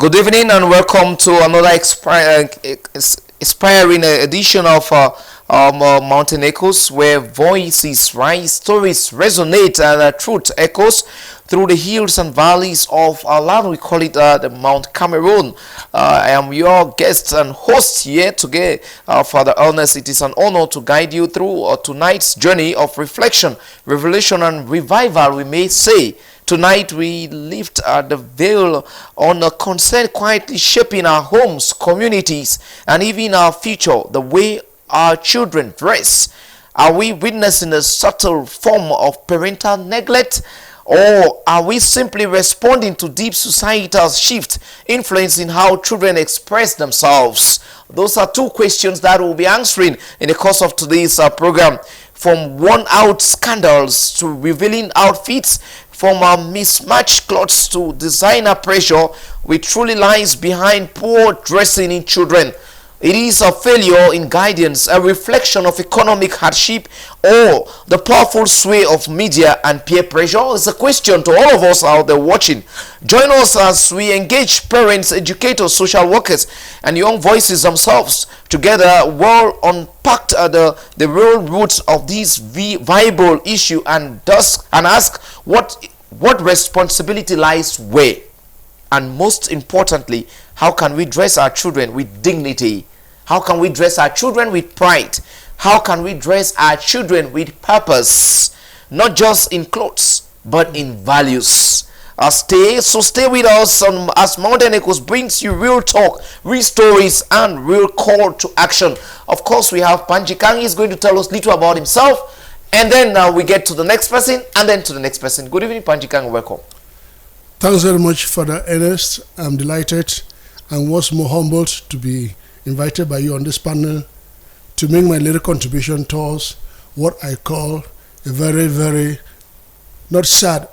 Good evening and welcome to another inspiring edition of Mountain Echoes, where voices rise, stories resonate, and truth echoes through the hills and valleys of our land. We call it the Mount Cameroon. I am your guest and host here today, Father Ernest. It is an honor to guide you through tonight's journey of reflection, revelation, and revival, we may say. Tonight we lift the veil on a concern quietly shaping our homes, communities, and even our future, the way our children dress. Are we witnessing a subtle form of parental neglect? Or are we simply responding to deep societal shift influencing how children express themselves? Those are two questions that we'll be answering in the course of today's program. From worn-out scandals to revealing outfits, from mismatched clothes to designer pressure, which truly lies behind poor dressing in children. It is a failure in guidance, a reflection of economic hardship, or the powerful sway of media and peer pressure? It's a question to all of us out there watching. Join us as we engage parents, educators, social workers, and young voices themselves. Together, we'll unpack the real roots of this viable issue and ask what responsibility lies where. And most importantly, how can we dress our children with dignity? How can we dress our children with pride? How can we dress our children with purpose? Not just in clothes, but in values. Stay with us as Mountain Echoes brings you real talk, real stories, and real call to action. Of course, we have Panjikang. He's going to tell us little about himself. And then we get to the next person, and then to the next person. Good evening, Panjikang. Welcome. Thanks very much, Father Ernest. I'm delighted and once more humbled to be invited by you on this panel to make my little contribution towards what I call a very, very, not sad,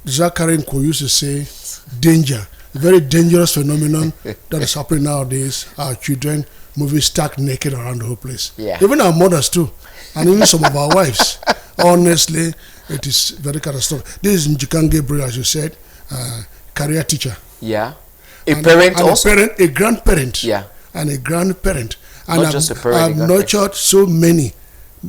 Zachary Nko used to say, danger. A very dangerous phenomenon that is happening nowadays. Our children moving stark naked around the whole place. Yeah. Even our mothers too. And even some of our wives. Honestly, it is very catastrophic. This is Njikan Gabriel, as you said, career teacher. Yeah. Parent also? A grandparent. Yeah. And a grandparent. And not just a parent. I've nurtured so many.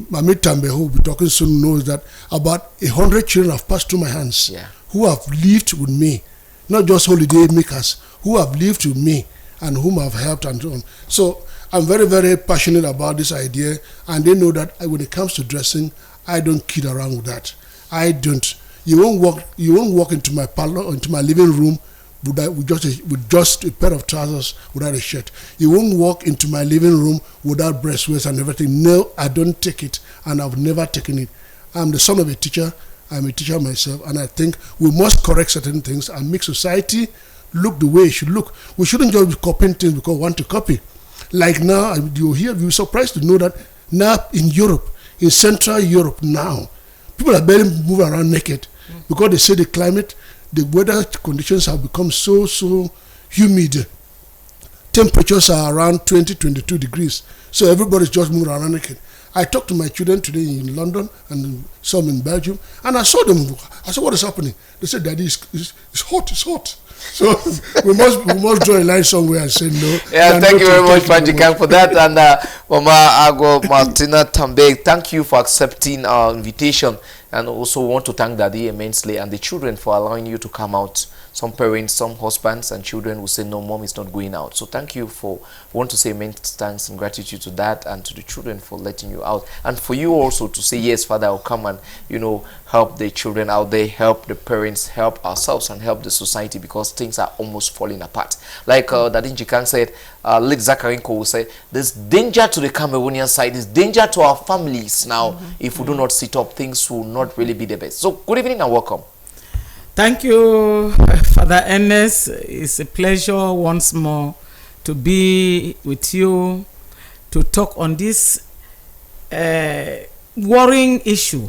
Mamit Tambe, who will be talking soon, knows that about 100 children have passed through my hands. Yeah. Who have lived with me. Not just holiday makers. Who have lived with me and whom I've helped and so on. So I'm very, very passionate about this idea, and they know that when it comes to dressing, I don't kid around with that. I don't. You won't walk into my parlor, into my living room with just a pair of trousers without a shirt. You won't walk into my living room without breastwears and everything. No, I don't take it, and I've never taken it. I'm the son of a teacher. I'm a teacher myself, and I think we must correct certain things and make society look the way it should look. We shouldn't just be copying things because we want to copy. Like now, you're surprised to know that now in Europe, in Central Europe now, people are barely moving around naked because they say the climate, the weather conditions have become so humid. Temperatures are around 20-22 degrees. So everybody's just moving around naked. I talked to my children today in London and some in Belgium, and I saw them. I said, what is happening? They said, Daddy, it's hot, it's hot. So we must draw a line somewhere and say no. Yeah, thank you very much, Panjikang, for that. And Mama Ago Martina Tambe, thank you for accepting our invitation. And also want to thank Daddy immensely and the children for allowing you to come out. Some parents, some husbands and children will say, no, Mom is not going out. So thank you want to say immense thanks and gratitude to that and to the children for letting you out. And for you also to say, yes, Father, I'll come and, help the children out there, help the parents, help ourselves and help the society, because things are almost falling apart. Like Daddy Njikan said, late Zachary Nko will say, there's danger to the Cameroonian side, there's danger to our families now. If we do not sit up, things will not really be the best. So good evening and welcome. Thank you, Father Ernest. It's a pleasure once more to be with you to talk on this worrying issue.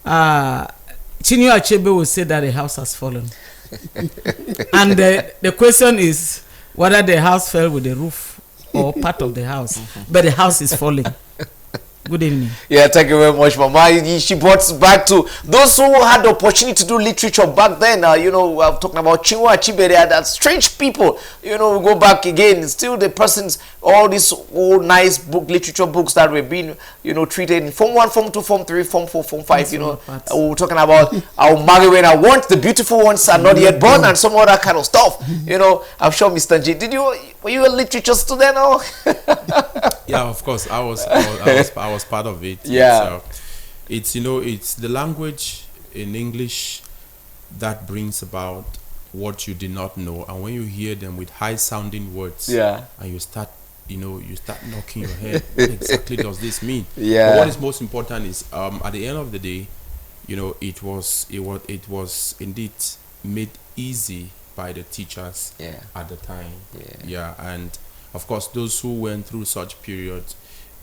Chinua Achebe will say that the house has fallen. And the question is whether the house fell with the roof or part of the house. But the house is falling. Good evening. Yeah, thank you very much, Mama. She brought us back to those who had the opportunity to do literature back then. You know, I'm talking about Chinua Achebe. They are that strange people. You know, we go back again. Still, the persons, all these old nice literature books that were being, you know, treated in Form 1, Form 2, Form 3, Form 4, Form 5. That's you know, parts. we were talking about I'll marry when I want. The beautiful ones are not yet born, and some other kind of stuff. You know, I'm sure, Mr. G, were you a literature student or? Yeah, of course. I was part of it. Yeah. It's you know, it's the language in English that brings about what you did not know, and when you hear them with high sounding words, Yeah. and you start knocking your head, what exactly does this mean? Yeah. But what is most important is at the end of the day, you know, it was indeed made easy by the teachers Yeah. at the time. Yeah. And of course those who went through such periods,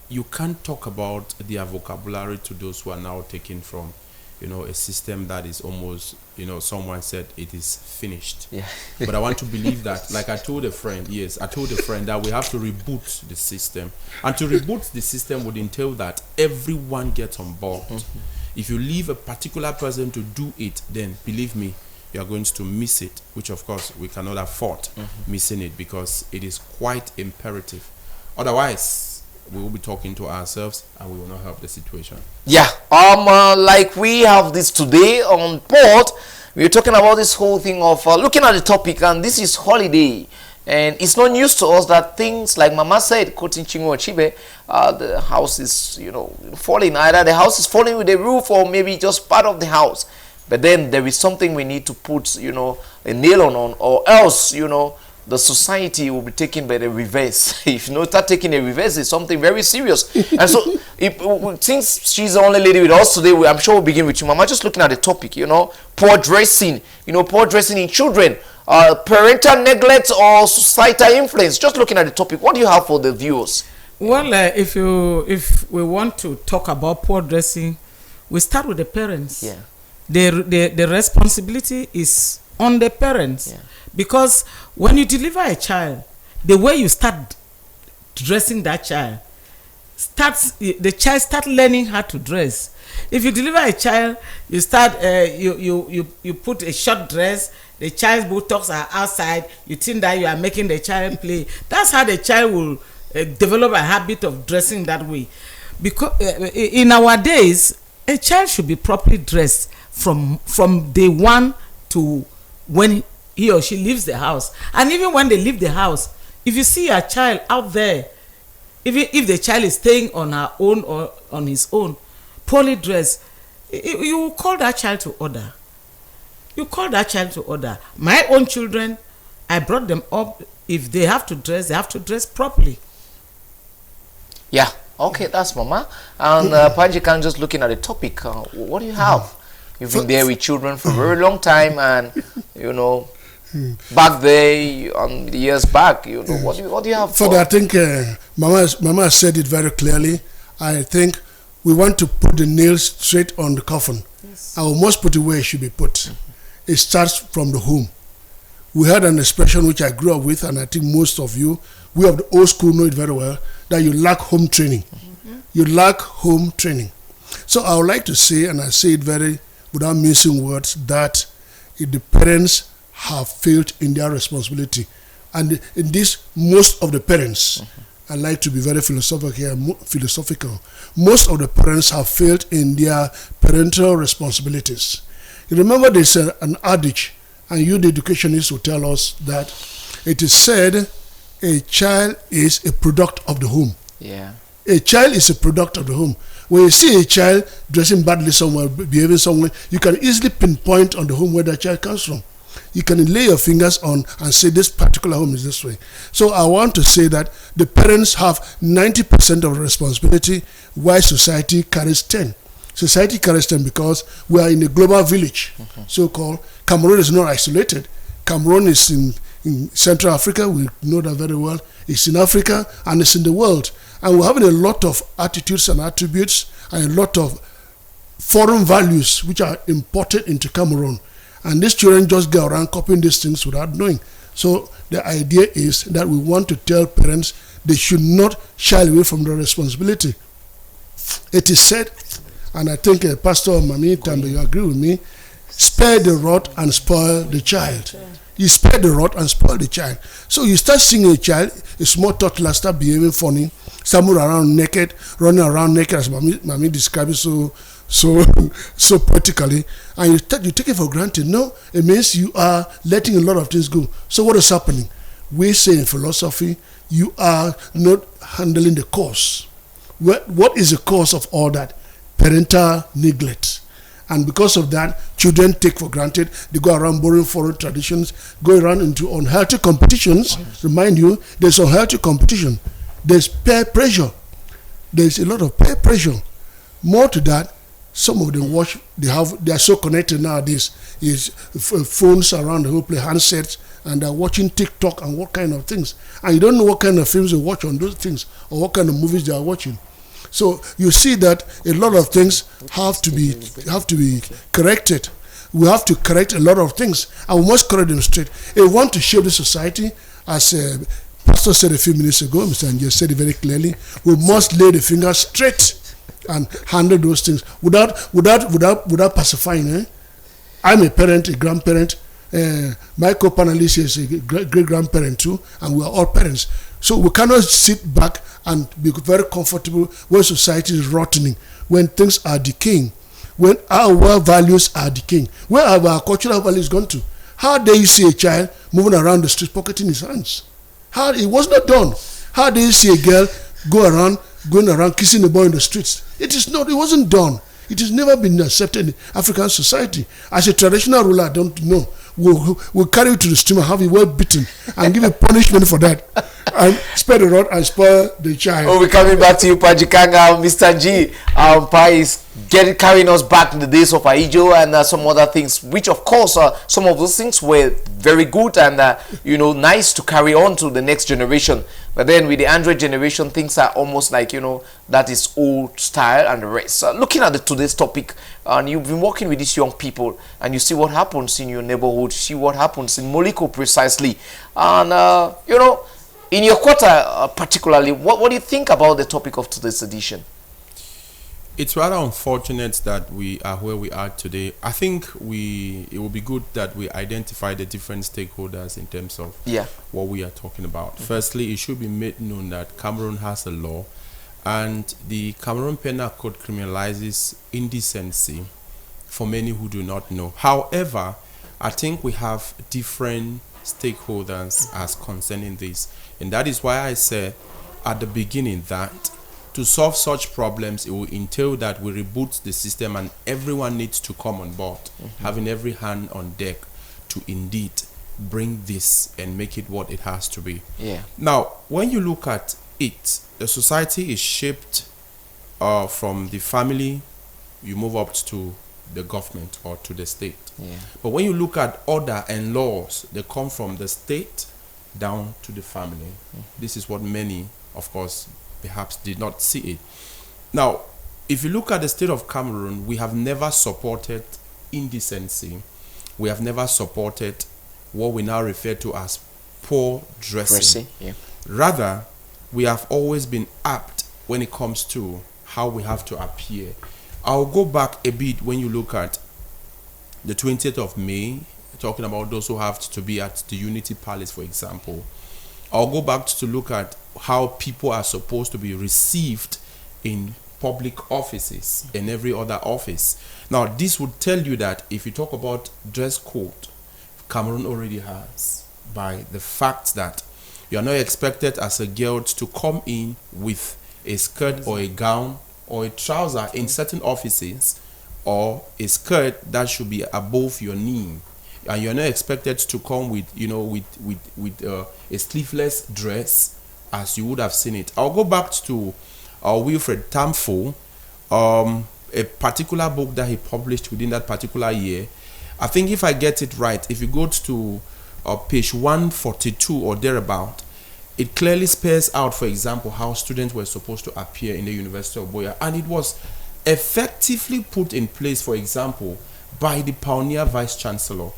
you can't talk about their vocabulary to those who are now taking from, you know, a system that is almost, you know, someone said it is finished. Yeah. But I want to believe that, like I told a friend that we have to reboot the system, and to reboot the system would entail that everyone gets on board. If you leave a particular person to do it, then believe me, you are going to miss it, which of course we cannot afford missing it, because it is quite imperative. Otherwise, we will be talking to ourselves and we will not help the situation. Yeah, like we have this today on board. We're talking about this whole thing of looking at the topic, and this is holiday. And it's not news to us that things like Mama said, quoting Chinua Achebe, the house is, you know, falling. Either the house is falling with the roof, or maybe just part of the house. But then there is something we need to put, you know, a nail on, or else, you know, the society will be taken by the reverse. If you know, start taking a reverse, it's something very serious. And so, since she's the only lady with us today, I'm sure we'll begin with you, Mama. Just looking at the topic, you know, poor dressing, you know, poor dressing in children, parental neglect or societal influence. Just looking at the topic, what do you have for the viewers? Well, if we want to talk about poor dressing, we start with the parents. Yeah. The responsibility is on the parents. Yeah. Because when you deliver a child, the way you start dressing that child, the child start learning how to dress. If you deliver a child, you start you put a short dress, the child's buttocks are outside, you think that you are making the child play. That's how the child will develop a habit of dressing that way. Because in our days, a child should be properly dressed from day one to when he or she leaves the house. And even when they leave the house, if you see a child out there, if the child is staying on her own or on his own, poorly dressed, you call that child to order. You call that child to order. My own children, I brought them up. If they have to dress, they have to dress properly. Yeah. Okay, that's Mama. And Panji Khan, just looking at the topic, what do you have? You've been there with children for a very long time, and you know, back there, the years back, you know, what do you have? For that, I think Mama said it very clearly. I think we want to put the nails straight on the coffin. Yes. I must put it where it should be put. It starts from the home. We had an expression which I grew up with, and I think most of you, we of the old school know it very well, that you lack home training. You lack home training. So I would like to say, and I say it very without mincing words, that if the parents have failed in their responsibility, and in this, most of the parents, I like to be very philosophical here, most of the parents have failed in their parental responsibilities. You remember there's an adage, and you, the educationists, will tell us that it is said a child is a product of the home. Yeah. A child is a product of the home. When you see a child dressing badly somewhere, behaving somewhere, you can easily pinpoint on the home where that child comes from. You can lay your fingers on and say this particular home is this way. So I want to say that the parents have 90% of the responsibility, while society carries 10. Society carries 10 because we are in a global village, so-called. Cameroon is not isolated. Cameroon is in Central Africa, we know that very well. It's in Africa and it's in the world. And we're having a lot of attitudes and attributes and a lot of foreign values which are imported into Cameroon. And these children just go around copying these things without knowing. So the idea is that we want to tell parents they should not shy away from their responsibility. It is said, and I think Pastor Mami Tambe, you agree with me, spare the rod and spoil the child. You spare the rod and spoil the child. So you start seeing a child, a small toddler, start behaving funny, somewhere around naked, running around naked, as Mami described it so poetically, and you take it for granted. No, it means you are letting a lot of things go. So what is happening? We say in philosophy, you are not handling the cause. What is the cause of all that? Parental neglect. And because of that, children take for granted. They go around borrowing foreign traditions, go around into unhealthy competitions. Remind you, there's unhealthy competition. There's peer pressure. There's a lot of peer pressure. More to that, some of them watch. They are so connected nowadays. Is phones around the whole place, handsets, and they're watching TikTok and what kind of things. And you don't know what kind of films they watch on those things or what kind of movies they are watching. So you see that a lot of things have to be corrected. We have to correct a lot of things, and we must correct them straight. If we want to shape the society, as Pastor said a few minutes ago, Mr. Anjay said it very clearly, we must lay the finger straight and handle those things without pacifying. I'm a parent, a grandparent. My co-panelist is a great-grandparent too, and we are all parents. So we cannot sit back and be very comfortable when society is rotting, when things are decaying, when our values are decaying. Where have our cultural values gone to? How dare you see a child moving around the street pocketing his hands? How it was not done. How dare you see a girl going around kissing a boy in the streets? It wasn't done. It has never been accepted in African society. As a traditional ruler, I don't know. We'll carry you to the stream and have you well beaten and give a punishment for that. And spare the rod and spoil the child. Oh, we're coming back to you, Pajikanga. Mr. G, Pa is carrying us back to the days of Aijo and some other things, which of course some of those things were very good and nice to carry on to the next generation. But then with the Android generation, things are almost like that is old style and the rest. Looking at today's topic, and you've been working with these young people, and you see what happens in your neighborhood, see what happens in Moliko precisely, and in your quarter particularly, what do you think about the topic of today's edition? It's rather unfortunate that we are where we are today. I think it will be good that we identify the different stakeholders in terms of what we are talking about. Firstly, it should be made known that Cameroon has a law, and the Cameroon Penal Code criminalizes indecency for many who do not know. However, I think we have different stakeholders as concerning this, and that is why I said at the beginning that to solve such problems, it will entail that we reboot the system and everyone needs to come on board, having every hand on deck to indeed bring this and make it what it has to be. Now, when you look at it, the society is shaped from the family, you move up to the government or to the state. But when you look at order and laws, they come from the state down to the family. This is what many, of course, perhaps did not see it. Now, if you look at the state of Cameroon, we have never supported indecency. We have never supported what we now refer to as poor dressing. Rather, we have always been apt when it comes to how we have to appear. I'll go back a bit when you look at the 20th of May, talking about those who have to be at the Unity Palace, for example. I'll go back to look at how people are supposed to be received in public offices and every other office. Now, this would tell you that if you talk about dress code, Cameroon already has, by the fact that you are not expected as a girl to come in with a skirt or a gown or a trouser in certain offices, or a skirt that should be above your knee, and you're not expected to come with a sleeveless dress as you would have seen it. I'll go back to Wilfred Tamfo, a particular book that he published within that particular year. I think if I get it right, if you go to page 142 or thereabout, it clearly spells out, for example, how students were supposed to appear in the University of Boya, and it was effectively put in place, for example, by the pioneer vice chancellor.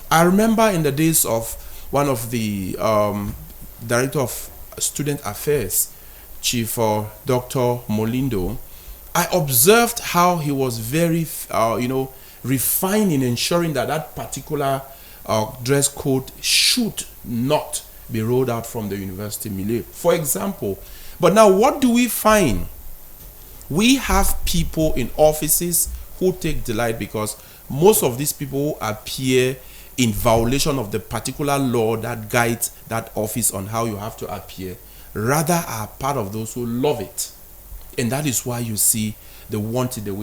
I remember in the days of one of the director of student affairs, Chief Dr. Molindo, I observed how he was very, refined in ensuring that that particular dress code should not be rolled out from the university milieu, for example. But now, what do we find? We have people in offices who take delight because most of these people appear in violation of the particular law that guides that office on how you have to appear, rather are part of those who love it. And that is why you see they want it the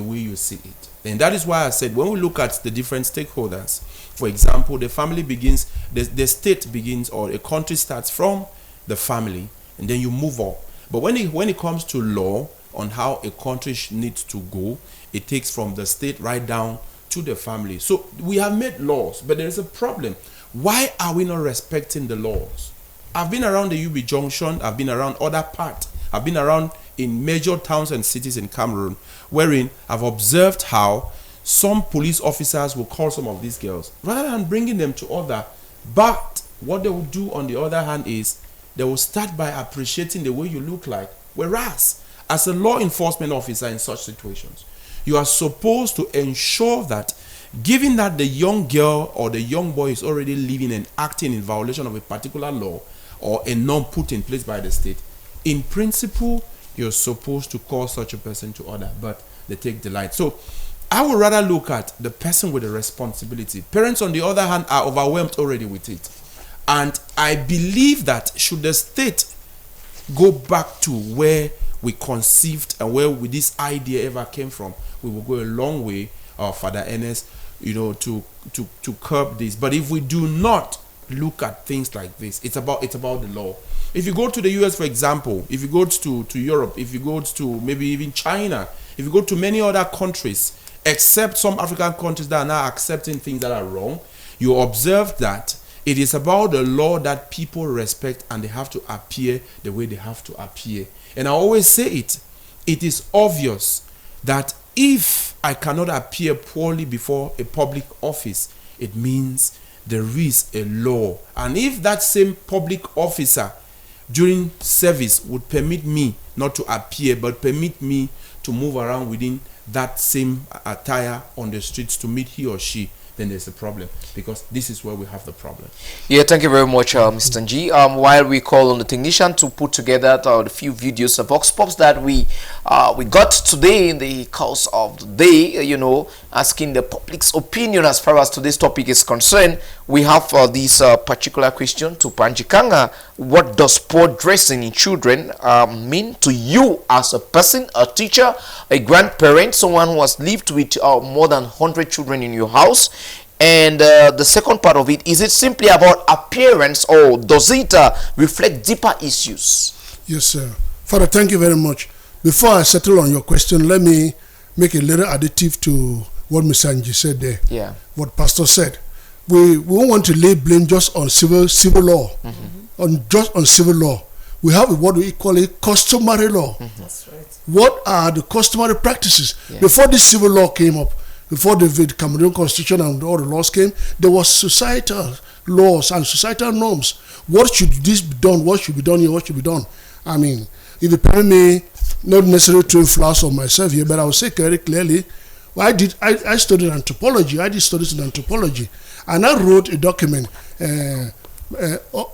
way you see it. And that is why I said, when we look at the different stakeholders, for example, the family begins, the state begins, or a country starts from the family, and then you move on. But when it comes to law on how a country needs to go, it takes from the state right down to the family. So we have made laws, but there is a problem. Why are we not respecting the laws? I've been around the UB Junction, I've been around other parts, I've been around in major towns and cities in Cameroon, wherein I've observed how some police officers will call some of these girls rather than bringing them to order. But what they will do on the other hand is they will start by appreciating the way you look like. Whereas, as a law enforcement officer in such situations, you are supposed to ensure that, given that the young girl or the young boy is already living and acting in violation of a particular law or a norm put in place by the state, in principle, you're supposed to call such a person to order, but they take delight. So I would rather look at the person with the responsibility. Parents, on the other hand, are overwhelmed already with it. And I believe that should the state go back to where we conceived and where this idea ever came from, we will go a long way, Father Ernest, to curb this. But if we do not look at things like this, it's about the law. If you go to the US, for example, if you go to Europe, if you go to maybe even China, if you go to many other countries, except some African countries that are now accepting things that are wrong, you observe that it is about the law that people respect, and they have to appear the way they have to appear. And I always say it is obvious that if I cannot appear poorly before a public office, it means there is a law. And if that same public officer during service would permit me not to appear, but permit me to move around within that same attire on the streets to meet he or she, then there's a problem, because this is where we have the problem. Yeah, thank you very much, Mr. G. While we call on the technician to put together the few videos of Vox Pops that we got today in the course of the day, asking the public's opinion as far as today's topic is concerned, we have this particular question to Panjikanga. What does poor dressing in children mean to you as a person, a teacher, a grandparent, someone who has lived with more than 100 children in your house? And the second part of it, is it simply about appearance, or does it reflect deeper issues? Yes, sir. Father, thank you very much. Before I settle on your question, let me make a little additive to what Mr. Anji said there. Yeah. What Pastor said. We won't want to lay blame just on civil law, on civil law. We have what we call a customary law. That's right. What are the customary practices? Yeah. Before this civil law came up, before the Cameroon Constitution and all the laws came, there was societal laws and societal norms. What should this be done? What should be done here? What should be done? I mean, if you permit me, not necessarily throwing flowers on myself here, but I will say very clearly, I studied anthropology. I did studies in anthropology, and I wrote a document.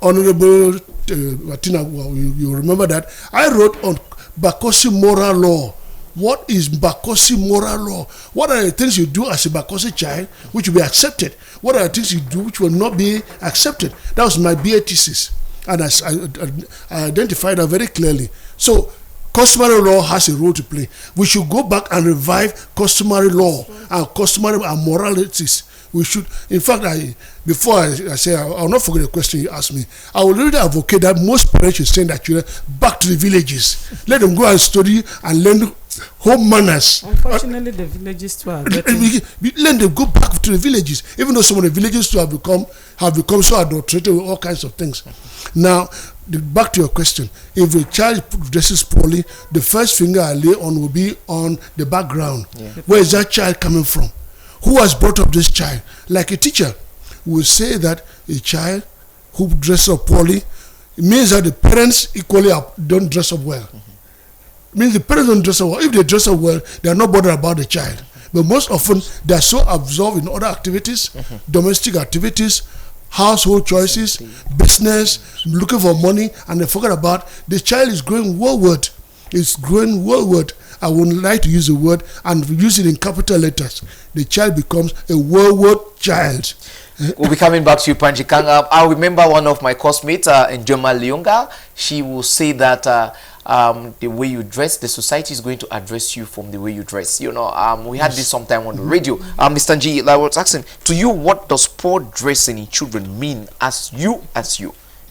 Honorable Martina, you remember that? I wrote on Bakosi moral law. What is Bakosi moral law? What are the things you do as a Bakosi child which will be accepted? What are the things you do which will not be accepted? That was my BA thesis, and I identified that very clearly. So customary law has a role to play. We should go back and revive customary law and customary and moralities. We should, in fact, before I say, I'll not forget the question you asked me. I will really advocate that most parents should send their children back to the villages. Let them go and study and learn home manners. Unfortunately, the villages too are getting... Let them go back to the villages, even though some of the villages too have become so adulterated with all kinds of things. Now, back to your question. If a child dresses poorly, the first finger I lay on will be on the background. Yeah. Where is that child coming from? Who has brought up this child? Like a teacher will say that a child who dresses up poorly, it means that the parents equally don't dress up well. Means the parents don't dress up well. If they dress up well, they are not bothered about the child. But most often, they are so absorbed in other activities, domestic activities, household choices, business, looking for money, and they forget about the child is growing worldward. It's growing worldward. I would like to use the word and use it in capital letters. The child becomes a worldward child. We'll be coming back to you, Panjikang. I remember one of my classmates, Njoma Leonga. She will say that the way you dress, the society is going to address you from the way you dress. You know, we had this sometime on the radio. Mr. G, I was asking, to you, what does poor dressing in children mean as you?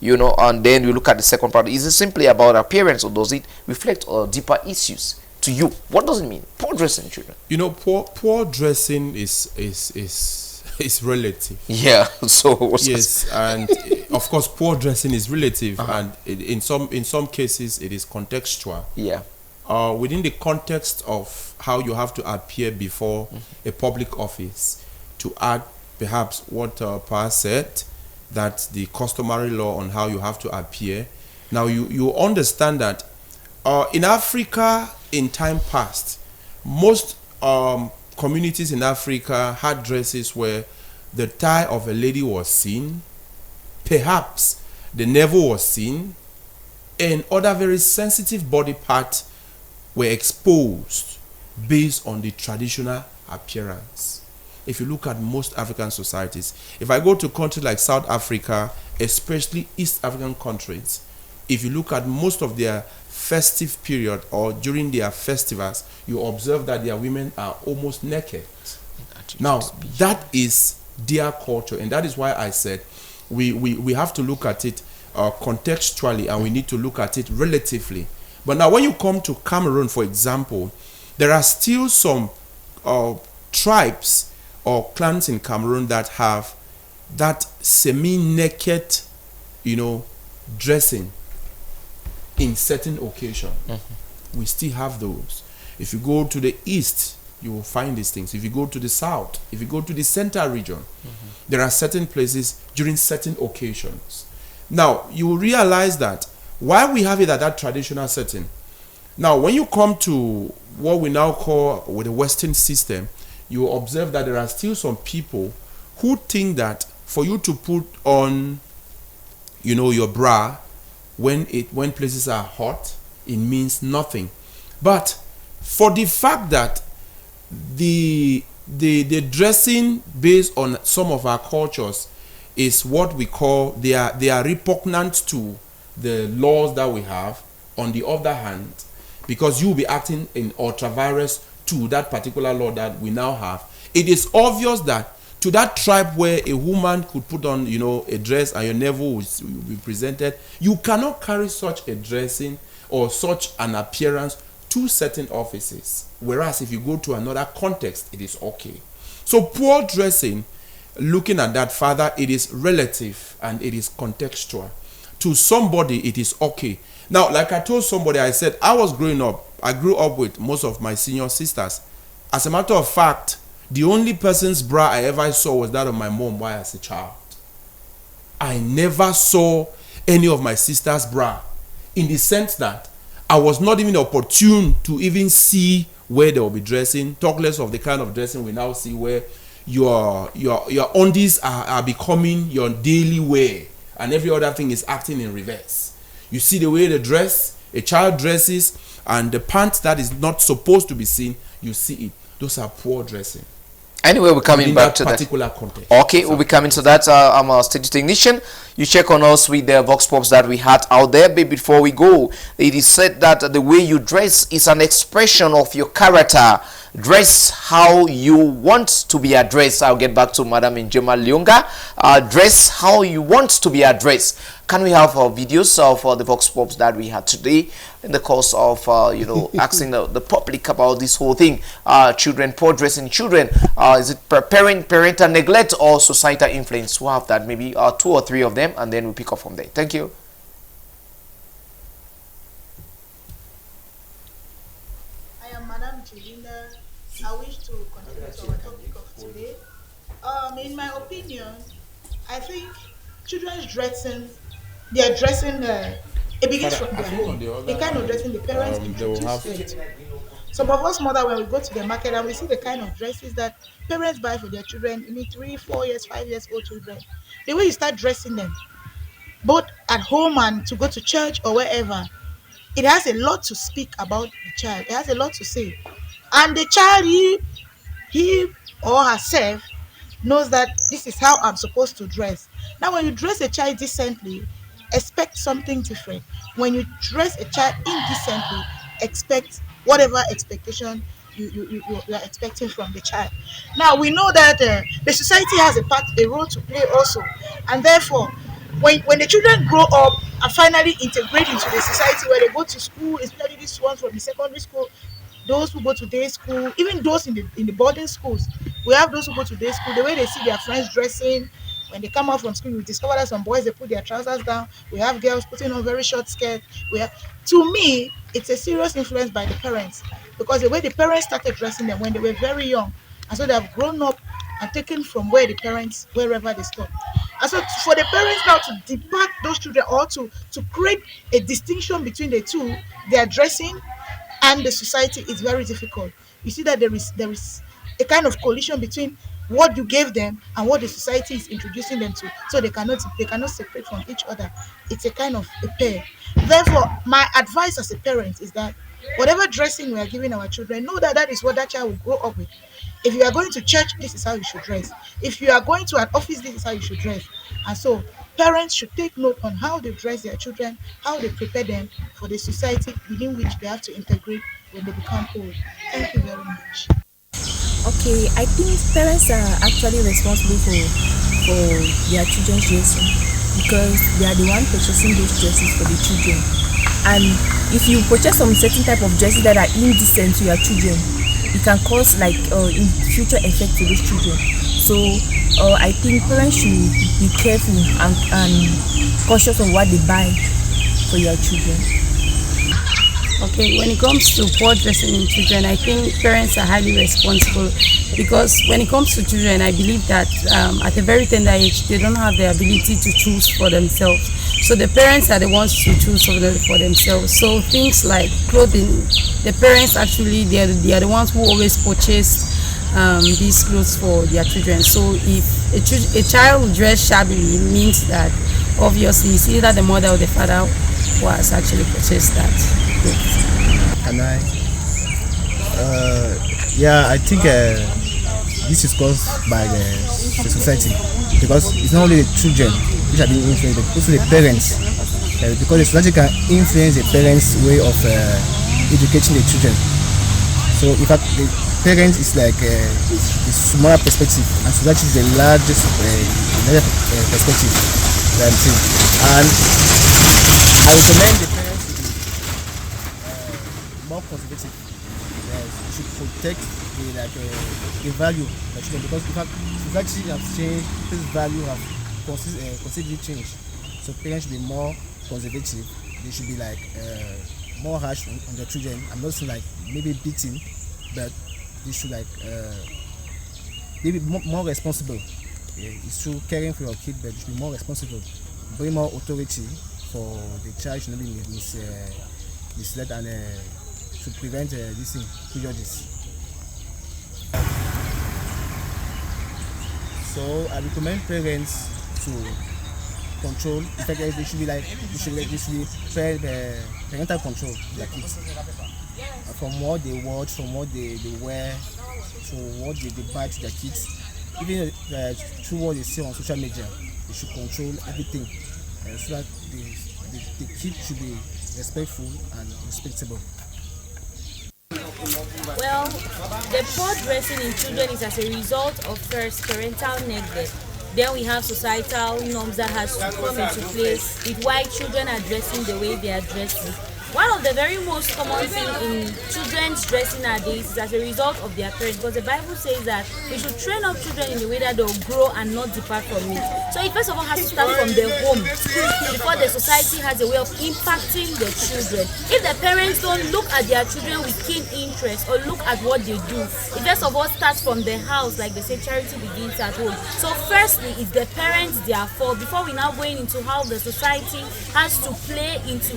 You know, and then we look at the second part. Is it simply about appearance, or does it reflect deeper issues? To you, what does it mean? Poor dressing in children. You know, poor dressing is relative. Yeah. So yes, and of course, poor dressing is relative, and in some cases, it is contextual. Yeah. Within the context of how you have to appear before a public office, to add perhaps what Pa said, that the customary law on how you have to appear. Now you understand that in Africa, in time past, most communities in Africa had dresses where the thigh of a lady was seen, perhaps the navel was seen, and other very sensitive body parts were exposed based on the traditional appearance. If you look at most African societies, if I go to countries like South Africa, especially East African countries, if you look at most of their festive period or during their festivals, you observe that their women are almost naked. Now, that is their culture, and that is why I said we have to look at it contextually, and we need to look at it relatively. But now, when you come to Cameroon, for example, there are still some tribes or clans in Cameroon that have that semi-naked, dressing in certain occasions. We still have those. If you go to the east, you will find these things. If you go to the south, if you go to the central region, there are certain places during certain occasions. Now, you will realize that while we have it at that traditional setting, now when you come to what we now call with the Western system, you will observe that there are still some people who think that for you to put on, your bra when places are hot, it means nothing. But for the fact that the dressing based on some of our cultures is what we call, they are repugnant to the laws that we have. On the other hand, because you will be acting in ultravirus to that particular law that we now have, it is obvious that to that tribe where a woman could put on, a dress and your navel will be presented, you cannot carry such a dressing or such an appearance to certain offices. Whereas if you go to another context, it is okay. So poor dressing, looking at that further, it is relative and it is contextual. To somebody, it is okay. Now, like I told somebody, I said, I grew up with most of my senior sisters. As a matter of fact, the only person's bra I ever saw was that of my mom while I was a child. I never saw any of my sister's bra, in the sense that I was not even opportune to even see where they will be dressing, talk less of the kind of dressing we now see where your undies are becoming your daily wear and every other thing is acting in reverse. You see the way they dress, a child dresses, and the pants that is not supposed to be seen, you see it. Those are poor dressing. Anyway, we're coming back to that particular context. Okay, we'll be coming to that. I'm a stage technician. You check on us with the vox pops that we had out there. But before we go, it is said that the way you dress is an expression of your character. Dress how you want to be addressed. I'll get back to Madam Njema Leonga. Dress how you want to be addressed. Can we have videos of the vox pops that we had today in the course of asking the public about this whole thing? Children, poor dressing children. Is it parental neglect or societal influence? We'll have that, maybe 2 or 3 of them, and then we'll pick up from there. Thank you. I am Madam Julinda. I wish to contribute to our topic of today. In my opinion, I think children's dressing, their dressing It begins Father, from I their think on home. the The other kind of hand, dressing the parents they will introduce have. it. Some of us mother, when we go to the market and we see the kind of dresses that parents buy for their children, I mean 3, 4 years, 5 years old children, the way you start dressing them, both at home and to go to church or wherever, it has a lot to speak about the child. It has a lot to say. And the child, he or herself knows that this is how I'm supposed to dress. Now, when you dress a child decently, expect something different. When you dress a child indecently, expect whatever expectation you are expecting from the child. Now, we know that the society has a role to play also, and therefore, when the children grow up and finally integrate into the society where they go to school, especially these ones from the secondary school, those who go to day school, even those in the boarding schools, we have those who go to day school. The way they see their friends dressing, when they come out from school, we discover that some boys they put their trousers down. We have girls putting on very short skirts. We have, to me, it's a serious influence by the parents, because the way the parents started dressing them when they were very young, and so they have grown up and taken from where the parents wherever they stop. And so for the parents now to depart those children, or to create a distinction between the two, their dressing and the society, is very difficult. You see that there is a kind of collision between what you gave them and what the society is introducing them to, so they cannot separate from each other. It's a kind of a pair. Therefore, my advice as a parent is that whatever dressing we are giving our children, know that that is what that child will grow up with. If you are going to church, this is how you should dress. If you are going to an office, this is how you should dress. And so parents should take note on how they dress their children, how they prepare them for the society within which they have to integrate when they become old. Thank you very much. Okay, I think parents are actually responsible for their children's dressing, because they are the one purchasing those dresses for the children. And if you purchase some certain type of dresses that are indecent to your children, it can cause like in future effect to those children. So I think parents should be careful and cautious on what they buy for your children. Okay, when it comes to poor dressing in children, I think parents are highly responsible, because when it comes to children, I believe that at a very tender age, they don't have the ability to choose for themselves. So the parents are the ones to choose for themselves. So things like clothing, the parents actually, they are the ones who always purchase these clothes for their children. So if a child will dress shabbily, it means that obviously it's either the mother or the father who has actually purchased that clothes. And yeah, I think this is caused by the society, because it's not only the children which are being influenced, but also the parents. Because the society can influence the parents' way of educating the children. So in fact, the parents is like the smaller perspective, and society is the largest perspective that I'm seeing. And I recommend the parents to be more conservative. Should protect the value of the children, because in fact society has changed, people's value have considerably changed. So parents should be more conservative. They should be like more harsh on their children. I'm not saying like maybe beating, but they should like maybe more responsible. It's true, caring for your kid, but you should be more responsible. Bring more authority for the child should not be misled, and to prevent this thing, prejudice. So I recommend parents to control. In fact, they should be like parental control of their kids, from what they watch, from what they wear, to what they buy to their kids, even through what they see on social media. They should control everything, so that the kid should be respectful and respectable. Well, the poor dressing in children is as a result of first parental neglect. Then we have societal norms that has to come into place with why children are dressing the way they are dressing. One of the very most common thing in children's dressing nowadays is as a result of their parents, because the Bible says that we should train up children in the way that they'll grow and not depart from it. So it first of all has to start from the home before the society has a way of impacting the children. If the parents don't look at their children with keen interest or look at what they do, it first of all starts from the house, like they say, charity begins at home. So firstly, it's the parents their fault before we now going into how the society has to play into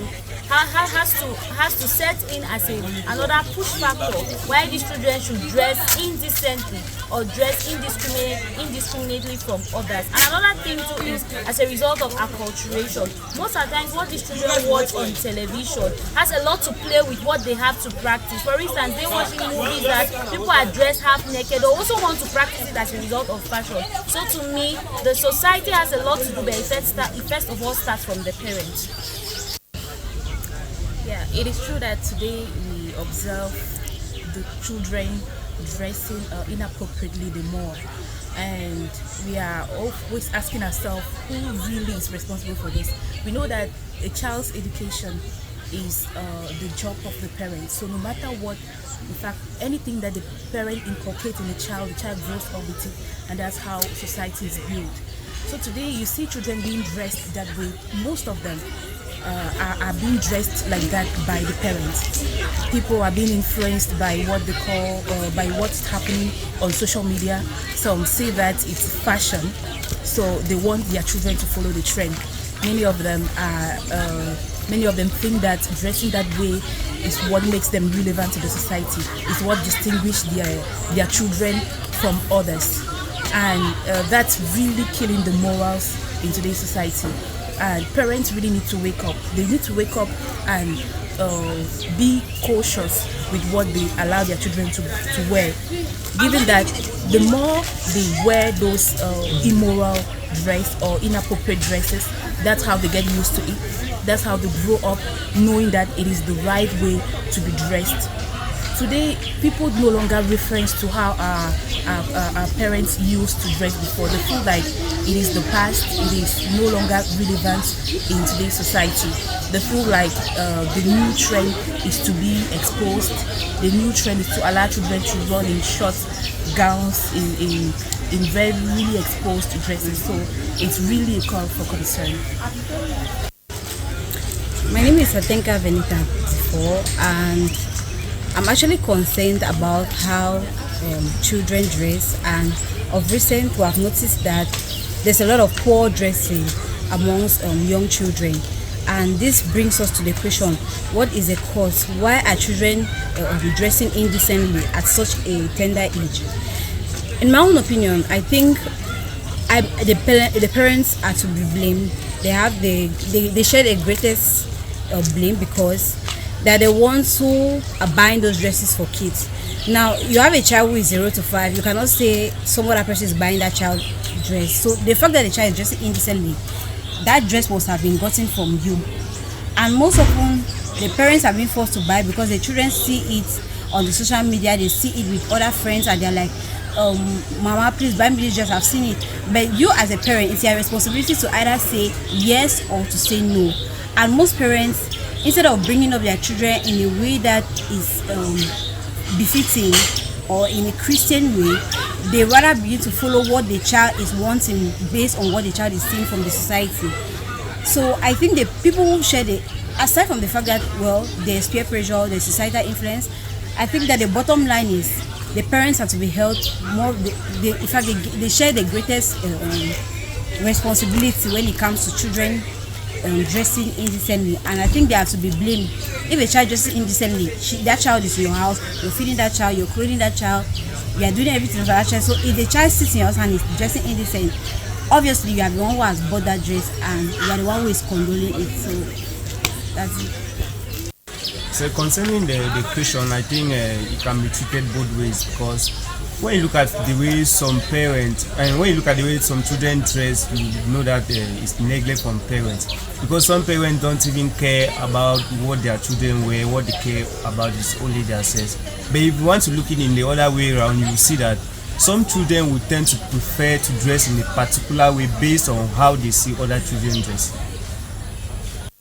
has to set in as another push factor why these children should dress indecently or dress indiscriminately from others. And another thing too is as a result of acculturation. Most of the times what these children watch on television has a lot to play with what they have to practice. For instance, they watch movies that people are dressed half naked. They also want to practice it as a result of fashion. So to me, the society has a lot to do, but it first of all starts from the parents. Yeah, it is true that today we observe the children dressing inappropriately the more, and we are always asking ourselves who really is responsible for this. We know that a child's education is the job of the parents. So no matter what, in fact, anything that the parent inculcates in the child grows up with it, and that's how society is built. So today you see children being dressed that way. Most of them are being dressed like that by the parents. People are being influenced by what they call, by what's happening on social media. Some say that it's fashion, so they want their children to follow the trend. Many of them think that dressing that way is what makes them relevant to the society, is what distinguishes their children from others. And that's really killing the morals in today's society. And parents really need to wake up. They need to wake up and be cautious with what they allow their children to wear. Given that the more they wear those immoral dress or inappropriate dresses, that's how they get used to it. That's how they grow up knowing that it is the right way to be dressed. Today, people no longer reference to how our parents used to dress before. They feel like it is the past, it is no longer relevant in today's society. They feel like the new trend is to be exposed. The new trend is to allow children to run in short gowns, in very really exposed dresses. So it's really a call for concern. My name is Atenka Venita before, and I'm actually concerned about how children dress, and of recent we have noticed that there's a lot of poor dressing amongst young children, and this brings us to the question, what is the cause? Why are children dressing indecently at such a tender age? In my own opinion, I think the parents are to be blamed. They share the greatest blame, because they're the ones who are buying those dresses for kids. Now, you have a child who is 0 to 5. You cannot say some other person is buying that child dress. So the fact that the child is dressing indecently, that dress must have been gotten from you. And most often, the parents are being forced to buy because the children see it on the social media. They see it with other friends, and they're like, Mama, please buy me this dress. I've seen it. But you as a parent, it's your responsibility to either say yes or to say no. And most parents, instead of bringing up their children in a way that is befitting or in a Christian way, they rather begin to follow what the child is wanting based on what the child is seeing from the society. So I think the people who share aside from the fact that, well, there's peer pressure, there's societal influence, I think that the bottom line is the parents have to be held more. In fact, they share the greatest responsibility when it comes to children dressing indecently, and I think they have to be blamed. If a child dresses indecently, that child is in your house, you're feeding that child, you're clothing that child, you are doing everything for that child. So if the child sits in your house and is dressing indecent, obviously you are the one who has bought that dress, and you are the one who is condoling it. So that's it. So concerning the question, I think it can be treated both ways, because when you look at the way some parents and when you look at the way some children dress, you know that it's neglect from parents, because some parents don't even care about what their children wear. What they care about is only themselves. But if you want to look it in the other way around, you will see that some children will tend to prefer to dress in a particular way based on how they see other children dress.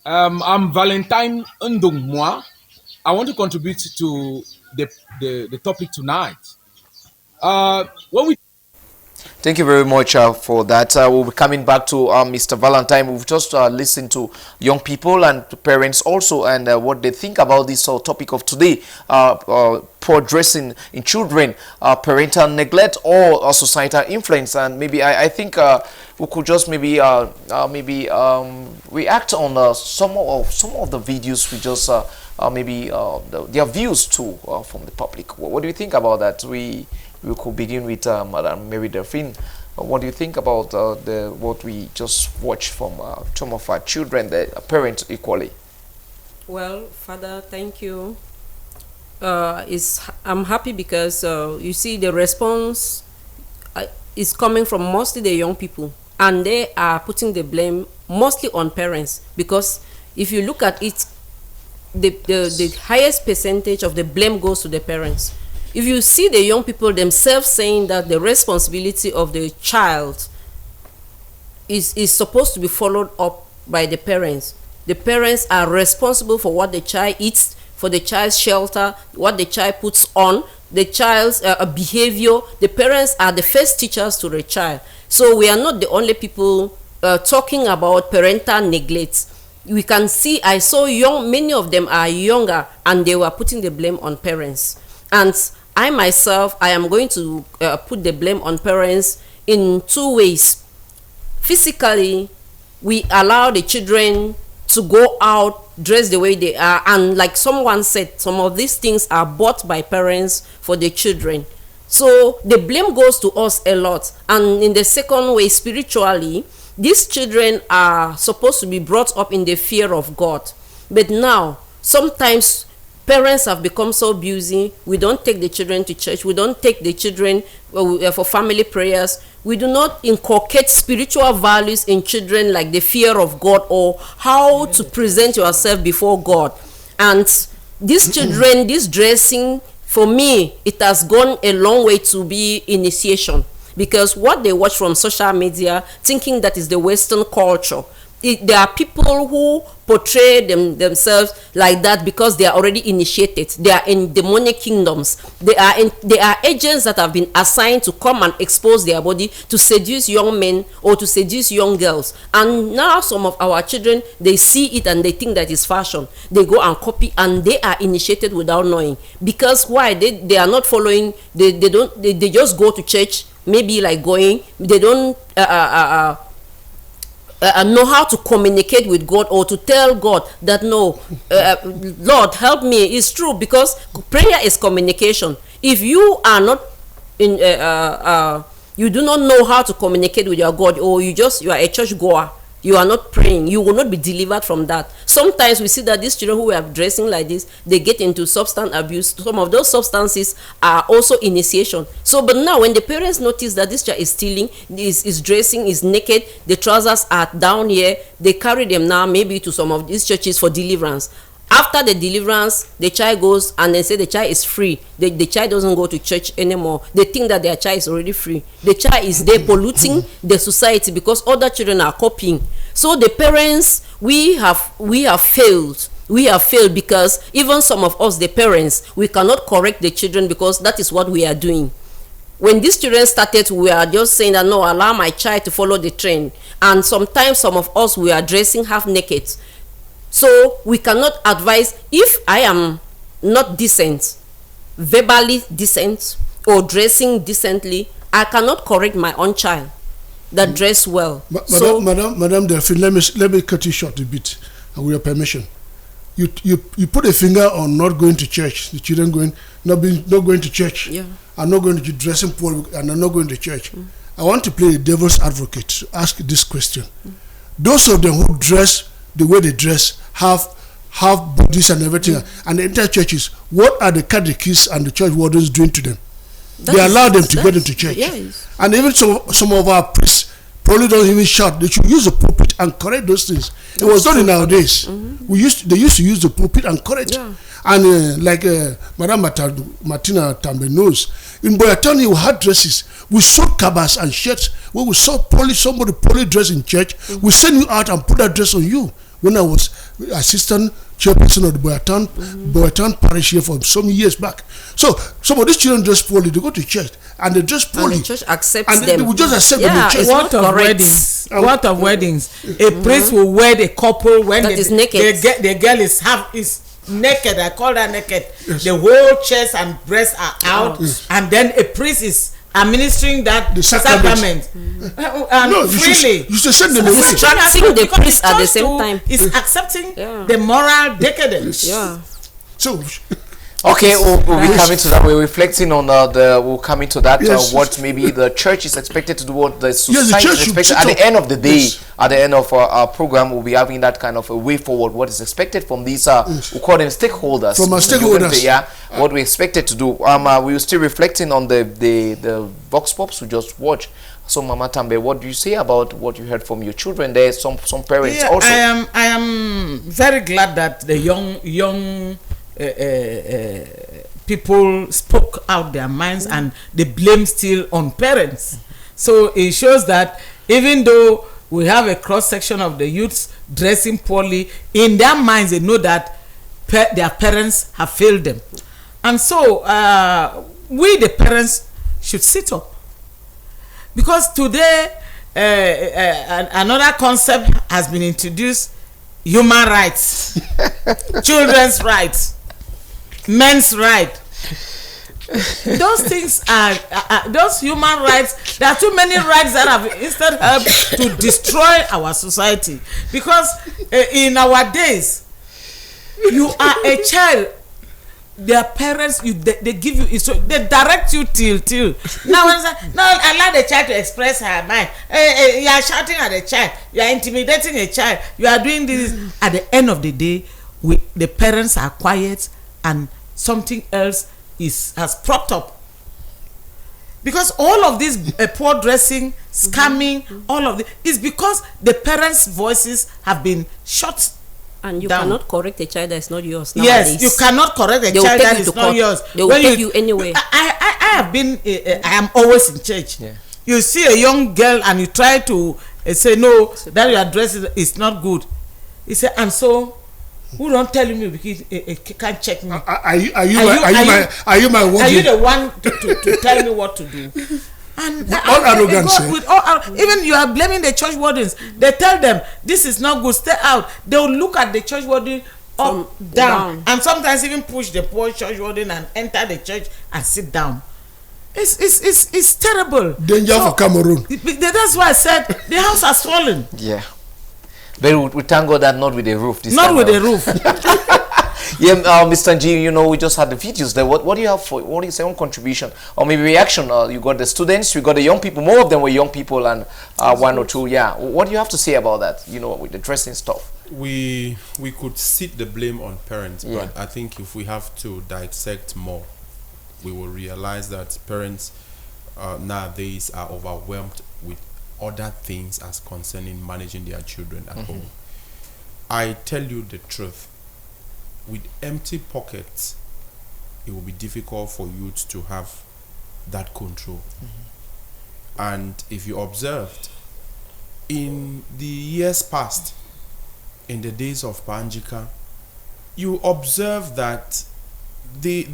I'm Valentine Ndongmwa. I want to contribute to the topic tonight. When we Thank you very much for that. We'll be coming back to Mr. Valentine. We've just listened to young people and parents also, and what they think about this topic of today: poor dressing in children, parental neglect, or societal influence. And maybe I think we could just maybe react on some of the videos we just their views too from the public. What do you think about that? We could begin with Madam Mary Delphine. What do you think about what we just watched from some of our children, the parents equally? Well, Father, thank you. I'm happy because you see the response is coming from mostly the young people, and they are putting the blame mostly on parents, because if you look at it, the highest percentage of the blame goes to the parents. If you see the young people themselves saying that the responsibility of the child is supposed to be followed up by the parents. The parents are responsible for what the child eats, for the child's shelter, what the child puts on, the child's behavior. The parents are the first teachers to the child. So we are not the only people talking about parental neglect. We can see, I saw many of them are younger, and they were putting the blame on parents. And I myself, I am going to put the blame on parents in two ways. Physically, we allow the children to go out, dress the way they are, and like someone said, some of these things are bought by parents for the children. So the blame goes to us a lot. And in the second way, spiritually, these children are supposed to be brought up in the fear of God. But now, sometimes parents have become so busy. We don't take the children to church. We don't take the children for family prayers. We do not inculcate spiritual values in children, like the fear of God or how to present yourself before God. And these children, this dressing, for me, it has gone a long way to be initiation, because what they watch from social media, thinking that is the Western culture, there are people who portray themselves like that because they are already initiated. They are in demonic kingdoms. They are agents that have been assigned to come and expose their body to seduce young men or to seduce young girls. And now some of our children, they see it and they think that it's fashion. They go and copy, and they are initiated without knowing. Because why? They are not following. They just go to church, maybe like going. They don't know how to communicate with God, or to tell God that no, Lord help me. It's true, because prayer is communication. If you are not in you do not know how to communicate with your God, or you are a church goer, you are not praying, you will not be delivered from that. Sometimes we see that these children who are dressing like this, they get into substance abuse. Some of those substances are also initiation. So but now when the parents notice that this child is stealing, is dressing, is naked, the trousers are down here, they carry them now maybe to some of these churches for deliverance. After the deliverance, the child goes and they say the child is free. The child doesn't go to church anymore. They think that their child is already free. The child is there polluting the society because other children are copying. So the parents, we have failed. We have failed because even some of us, the parents, we cannot correct the children because that is what we are doing. When these children started, we are just saying that no, allow my child to follow the trend. And sometimes some of us, we are dressing half naked. So we cannot advise. If I am not decent, verbally decent, or dressing decently, I cannot correct my own child that dress well. Madam Delphine, let me cut you short a bit, with your permission. You put a finger on not going to church. The children not going to church, yeah, and not going to dressing pool, and are not going to church. I want to play a devil's advocate to ask this question. Those of them who dress the way they dress, have bodies and everything, and the entire churches, what are the catechists and the church wardens doing to them? They allow them to get into church. Yes. And even some of our priests probably don't even shout. They should use the pulpit and correct those things. It was done in our days. They used to use the pulpit and correct. Yeah. And like Madam Martina Tambe knows, in Boyatoni we had dresses. We sold cabas and shirts. When we saw somebody poorly dressed in church, we send you out and put that dress on you. when I was assistant chairperson of the Boyatown parish here for some years back. So some of these children dress poorly. They go to church and they dress poorly. And the church accepts and them. They will just accept them in church. What of weddings? What of weddings? A priest will wed a couple when that is naked. The girl is naked. I call that naked. Yes. The whole chest and breasts are out, and then a priest is administering the sacrament. No, freely. You should send them away. Distracting the priest at the same time. Is accepting the moral decadence. Yeah. So. Okay, we'll be coming to that. We're reflecting on we'll come into that. Yes. What maybe the church is expected to do, what the society the church is expected. At the end of the day, at the end of our program, we'll be having that kind of a way forward. What is expected from these, we call them stakeholders. From our stakeholders. What we expected to do. We were still reflecting on the Vox Pops we just watched. So, Mama Tambe, what do you say about what you heard from your children? There, some parents also. I am very glad that the young people spoke out their minds and the blame still on parents. So it shows that even though we have a cross section of the youths dressing poorly, in their minds they know that their parents have failed them. And so we the parents should sit up, because today another concept has been introduced: human rights, children's rights, men's right. Those things are those human rights. There are too many rights that have instead helped to destroy our society, because in our days, you are a child, their parents, they give you, so they direct you till now. Now allow the child to express her mind. You are shouting at the child, you are intimidating a child, you are doing this. At the end of the day, the parents are quiet and something else has propped up, because all of this poor dressing, scamming, all of this is because the parents' voices have been shut and you down. Cannot correct a child that is not yours nowadays. Yes, you cannot correct a child that is not yours. They will take you anywhere. I have been I am always in church. You see a young girl and you try to say no, that your dress is not good. He said, and so who don't tell me because can't check me? Are you my warden? Are you the one to tell me what to do? And all arrogance. Even you are blaming the church wardens. They tell them this is not good, stay out. They will look at the church warden up, down, and sometimes even push the poor church warden and enter the church and sit down. It's terrible. Danger for Cameroon. That's why I said the house has fallen. Yeah. But we thank God that not with a roof. Not with a roof. Mr. G, we just had the videos there. What do you have for? What is your own contribution or maybe reaction? You got the students, you got the young people. More of them were young people, and one or two. Yeah. What do you have to say about that? With the dressing stuff. We could sit the blame on parents, but I think if we have to dissect more, we will realize that parents nowadays are overwhelmed with other things as concerning managing their children at home. I tell you the truth, with empty pockets it will be difficult for youth to have that control. And if you observed in the years past, in the days of Panjika, you observe that they